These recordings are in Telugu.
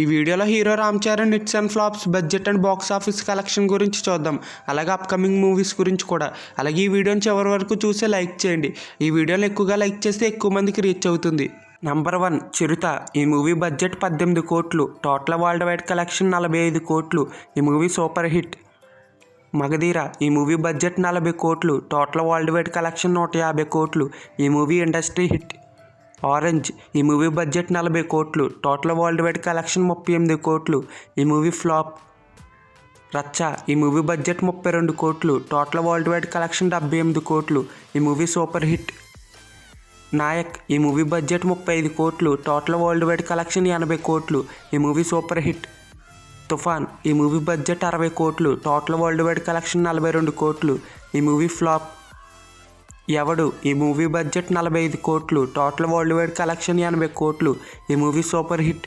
ఈ వీడియోలో hero Ram Charan hits and flops, budget and box office collection గురించి చూద్దాం. అలాగే అప్కమింగ్ మూవీస్ గురించి కూడా. అలాగే ఈ వీడియోని చివరి వరకు చూసి లైక్ చేయండి. ఈ వీడియోని ఎక్కువగా లైక్ చేస్తే ఎక్కువ మందికి రీచ్ అవుతుంది. నంబర్ 1 చిరుత. ఈ మూవీ బడ్జెట్ 18 కోట్లు, టోటల్ వరల్డ్ వైడ్ కలెక్షన్ 45 కోట్లు. ఈ మూవీ సూపర్ హిట్. మగధీర. ఈ మూవీ బడ్జెట్ 40 కోట్లు, టోటల్ వరల్డ్ వైడ్ కలెక్షన్ 150 కోట్లు. ఈ మూవీ ఇండస్ట్రీ హిట్. ఆరెంజ్. ఈ మూవీ బడ్జెట్ 40 కోట్లు, టోటల్ వరల్డ్ వైడ్ కలెక్షన్ 38 కోట్లు. ఈ మూవీ ఫ్లాప్. రచ్చ. ఈ మూవీ బడ్జెట్ 32 కోట్లు, టోటల్ వరల్డ్ వైడ్ కలెక్షన్ 78 కోట్లు. ఈ మూవీ సూపర్ హిట్. నాయక్. ఈ మూవీ బడ్జెట్ 35 కోట్లు, టోటల్ వరల్డ్ వైడ్ కలెక్షన్ 80 కోట్లు. ఈ మూవీ సూపర్ హిట్. తుఫాన్. ఈ మూవీ బడ్జెట్ 60 కోట్లు, టోటల్ వరల్డ్ వైడ్ కలెక్షన్ 42 కోట్లు. ఈ మూవీ ఫ్లాప్. ఎవడు. ఈ మూవీ బడ్జెట్ 45 కోట్లు, టోటల్ వరల్డ్ వైడ్ కలెక్షన్ 80 కోట్లు. ఈ మూవీ సూపర్ హిట్.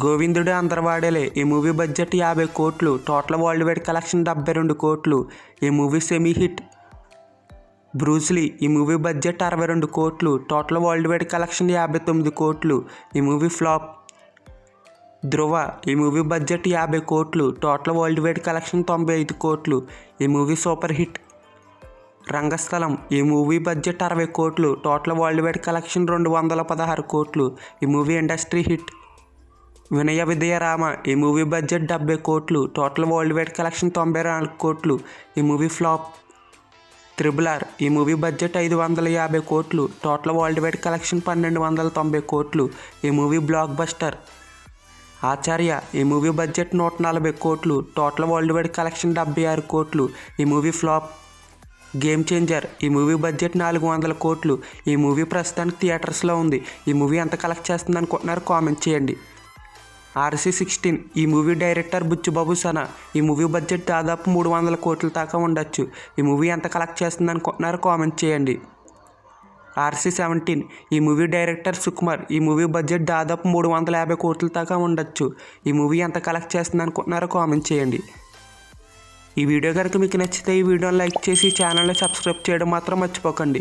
గోవిందుడు అందరవాడేలే. ఈ మూవీ బడ్జెట్ 50 కోట్లు, టోటల్ వరల్డ్ వైడ్ కలెక్షన్ 72 కోట్లు. ఈ మూవీ సెమీ హిట్. బ్రూస్లీ. ఈ మూవీ బడ్జెట్ 62 కోట్లు, టోటల్ వరల్డ్ వైడ్ కలెక్షన్ 59 కోట్లు. ఈ మూవీ ఫ్లాప్. ధ్రువ. ఈ మూవీ బడ్జెట్ 50 కోట్లు, టోటల్ వరల్డ్ వైడ్ కలెక్షన్ 95 కోట్లు. ఈ మూవీ సూపర్ హిట్. రంగస్థలం. ఈ మూవీ బడ్జెట్ 60 కోట్లు, టోటల్ వరల్డ్ వైడ్ కలెక్షన్ 216 కోట్లు. ఈ మూవీ ఇండస్ట్రీ హిట్. వినయ విజయ రామ. ఈ మూవీ బడ్జెట్ 70 కోట్లు, టోటల్ వరల్డ్ వైడ్ కలెక్షన్ 94 కోట్లు. ఈ మూవీ ఫ్లాప్. Triple R. ఈ మూవీ బడ్జెట్ 550 కోట్లు, టోటల్ వరల్డ్ వైడ్ కలెక్షన్ 1290 కోట్లు. ఈ మూవీ బ్లాక్ బస్టర్. ఆచార్య. ఈ మూవీ బడ్జెట్ 140 కోట్లు, టోటల్ వరల్డ్ వైడ్ కలెక్షన్ 76 కోట్లు. ఈ మూవీ ఫ్లాప్. Game changer. ఈ మూవీ బడ్జెట్ 400 కోట్లు. ఈ మూవీ ప్రస్తుతానికి థియేటర్స్లో ఉంది. ఈ మూవీ ఎంత కలెక్ట్ చేస్తుంది అనుకుంటున్నారు కామెంట్ చేయండి. RC16. ఈ మూవీ డైరెక్టర్ బుచ్చిబాబు సనా. ఈ మూవీ బడ్జెట్ దాదాపు 300 కోట్ల దాకా ఉండొచ్చు. ఈ మూవీ ఎంత కలెక్ట్ చేస్తుంది అనుకుంటున్నారు కామెంట్ చేయండి. RC17. ఈ మూవీ డైరెక్టర్ సుకుమార్. ఈ మూవీ బడ్జెట్ దాదాపు 350 కోట్ల దాకా ఉండొచ్చు. ఈ మూవీ ఎంత కలెక్ట్ చేస్తుంది అనుకుంటున్నారో కామెంట్ చేయండి. ఈ వీడియో కనుక మీకు నచ్చితే ఈ వీడియోని లైక్ చేసి ఛానల్ని సబ్స్క్రైబ్ చేయడం మాత్రం మర్చిపోకండి.